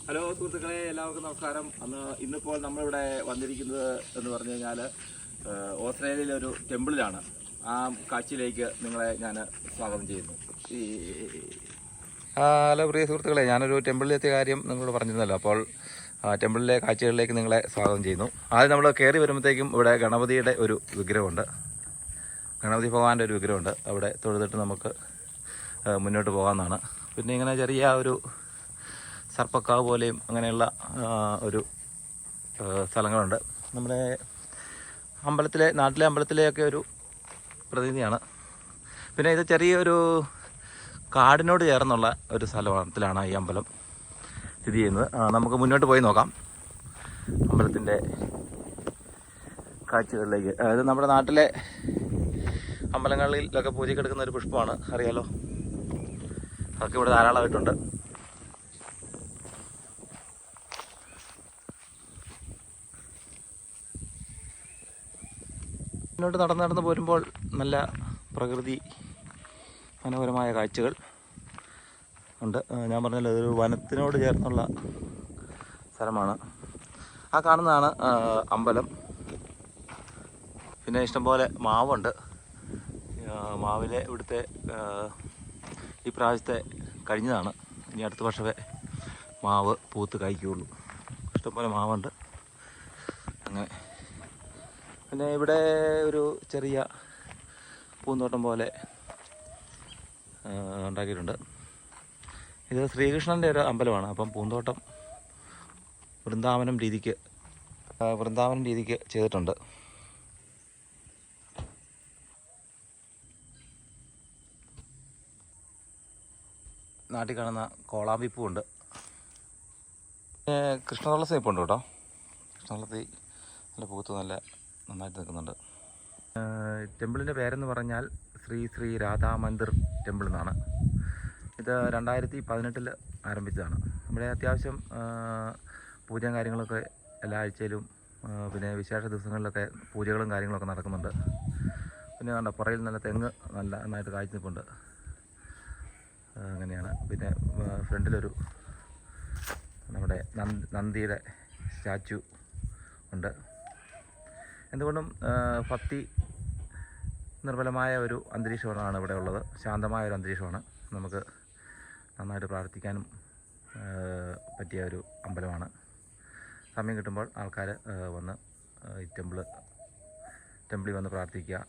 Hello സുഹൃത്തുക്കളെ, എല്ലാവർക്കും നമസ്കാരം. ഇന്നിപ്പോൾ നമ്മളിവിടെ വന്നിരിക്കുന്നത് എന്ന് പറഞ്ഞു കഴിഞ്ഞാൽ ഓസ്ട്രേലിയയിലെ ഒരു ടെമ്പിളിലാണ്. ആ കാഴ്ചയിലേക്ക് നിങ്ങളെ ഞാൻ സ്വാഗതം ചെയ്യുന്നു. ഹലോ പ്രിയ സുഹൃത്തുക്കളെ, ഞാനൊരു ടെമ്പിളിലെത്തിയ കാര്യം നിങ്ങളോട് പറഞ്ഞിരുന്നല്ലോ. അപ്പോൾ ടെമ്പിളിലെ കാഴ്ചകളിലേക്ക് നിങ്ങളെ സ്വാഗതം ചെയ്യുന്നു. ആദ്യം നമ്മൾ കയറി വരുമ്പോഴത്തേക്കും ഇവിടെ ഗണപതിയുടെ ഒരു വിഗ്രഹമുണ്ട്. ഗണപതി ഭഗവാന്റെ ഒരു വിഗ്രഹമുണ്ട്. അവിടെ തൊഴുതിട്ട് നമുക്ക് മുന്നോട്ട് പോകാമെന്നാണ്. പിന്നെ ഇങ്ങനെ ചെറിയ ഒരു സർപ്പക്കാവ് പോലെയും അങ്ങനെയുള്ള ഒരു സ്ഥലങ്ങളുണ്ട്. നമ്മുടെ നാട്ടിലെ അമ്പലത്തിലെയൊക്കെ ഒരു പ്രതിനിധിയാണ്. പിന്നെ ഇത് ചെറിയൊരു കാടിനോട് ചേർന്നുള്ള ഒരു സ്ഥലത്തിലാണ് ഈ അമ്പലം സ്ഥിതി ചെയ്യുന്നത്. നമുക്ക് മുന്നോട്ട് പോയി നോക്കാം അമ്പലത്തിൻ്റെ കാഴ്ചകളിലേക്ക്. അതായത് നമ്മുടെ നാട്ടിലെ അമ്പലങ്ങളിലൊക്കെ പൂജയ്ക്കെടുക്കുന്ന ഒരു പുഷ്പമാണ്, അറിയാലോ. അതൊക്കെ ഇവിടെ ധാരാളമായിട്ടുണ്ട്. മുന്നോട്ട് നടന്ന് പോരുമ്പോൾ നല്ല പ്രകൃതി മനോഹരമായ കാഴ്ചകൾ ഉണ്ട്. ഞാൻ പറഞ്ഞല്ലോ, ഇതൊരു വനത്തിനോട് ചേർന്നുള്ള സ്ഥലമാണ്. ആ കാണുന്നതാണ് അമ്പലം. പിന്നെ ഇഷ്ടംപോലെ മാവുണ്ട്. മാവിലെ ഇവിടുത്തെ ഈ പ്രാവശ്യത്തെ കഴിഞ്ഞതാണ്. ഇനി അടുത്ത വർഷമേ മാവ് പൂത്ത് കായ്ക്കുകയുള്ളൂ. ഇഷ്ടംപോലെ മാവുണ്ട്. അങ്ങനെ പിന്നെ ഇവിടെ ഒരു ചെറിയ പൂന്തോട്ടം പോലെ ഉണ്ടാക്കിയിട്ടുണ്ട്. ഇത് ശ്രീകൃഷ്ണൻ്റെ ഒരു അമ്പലമാണ്. അപ്പം പൂന്തോട്ടം വൃന്ദാവനം രീതിക്ക് ചെയ്തിട്ടുണ്ട്. നാട്ടിൽ കാണുന്ന കോളാമ്പിപ്പൂവുണ്ട്. കൃഷ്ണതുളസി ഇപ്പോൾ ഉണ്ട് കേട്ടോ. കൃഷ്ണതുളസി നല്ല പൂത്ത് നന്നായിട്ട് നിൽക്കുന്നുണ്ട്. ടെമ്പിളിൻ്റെ പേരെന്ന് പറഞ്ഞാൽ ശ്രീ രാധാ മന്ദിർ ടെമ്പിൾ എന്നാണ്. ഇത് 2018 ആരംഭിച്ചതാണ്. നമ്മുടെ അത്യാവശ്യം പൂജയും കാര്യങ്ങളൊക്കെ എല്ലാ ആഴ്ചയിലും പിന്നെ വിശേഷ ദിവസങ്ങളിലൊക്കെ പൂജകളും കാര്യങ്ങളൊക്കെ നടക്കുന്നുണ്ട്. പിന്നെ കണ്ട പുറയിൽ നല്ല തെങ്ങ് നന്നായിട്ട് കാഴ്ച നിൽപ്പുണ്ട്. അങ്ങനെയാണ്. പിന്നെ ഫ്രണ്ടിലൊരു നമ്മുടെ നന്ദിയുടെ സ്റ്റാച്ചു ഉണ്ട്. എന്തുകൊണ്ടും ഭക്തി നിർമ്മലമായ ഒരു അന്തരീക്ഷമാണ് ഇവിടെ ഉള്ളത്. ശാന്തമായ ഒരു അന്തരീക്ഷമാണ്. നമുക്ക് നന്നായിട്ട് പ്രാർത്ഥിക്കാനും പറ്റിയ ഒരു അമ്പലമാണ്. സമയം കിട്ടുമ്പോൾ ആൾക്കാർ വന്ന് ഈ ടെമ്പിളിൽ വന്ന് പ്രാർത്ഥിക്കുക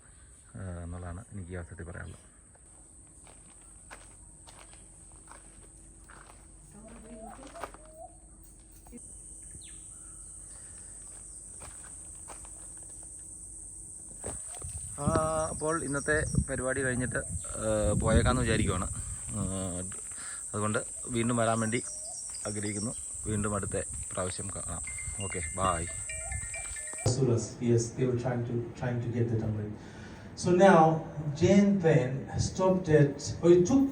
എന്നുള്ളതാണ് എനിക്ക് ഈ അവസരത്തിൽ പറയാനുള്ളത്. അപ്പോൾ ഇന്നത്തെ പരിപാടി കഴിഞ്ഞിട്ട് പോയേക്കാമെന്ന് വിചാരിക്കുവാണ്. അതുകൊണ്ട് വീണ്ടും വരാൻ വേണ്ടി ആഗ്രഹിക്കുന്നു. വീണ്ടും അടുത്ത പ്രാവശ്യം കാണാം. Okay, bye. Yes, they were trying to get the Amrit. So now Jain then stopped it, or it took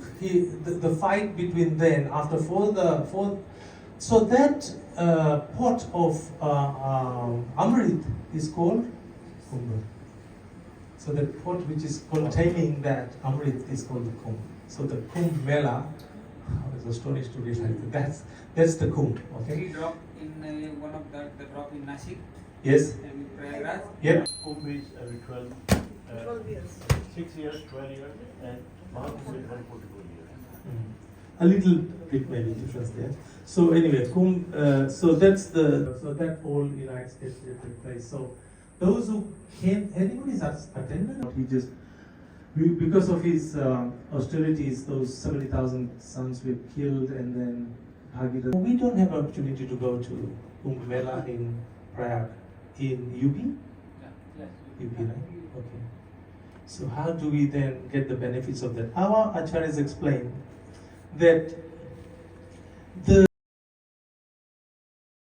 the fight between them after so that pot of Amrit is called Kumbh. So the pot which is containing that Amrit is called the Kumbh. So the Kumbh Mela, I was astonished to realize that's the Kumbh. Okay. He dropped in one of the drop in Nashik. Yes. And Prayagraj. Yep. Kumbh is every 12 years. 6 years, 12 years, and Mahakumbh is 144 years. A little bit maybe difference there. So anyway, Kumbh. So that whole United States did take place. So those who came, anybody has attended? He just because of his austerities, those 70,000 sons were killed, and then Bhagirath. We don't have opportunity to go to Kumbh Mela in Prayag. In UP? Yes. UP, right? Okay. So how do we then get the benefits of that? Our acharyas explain that the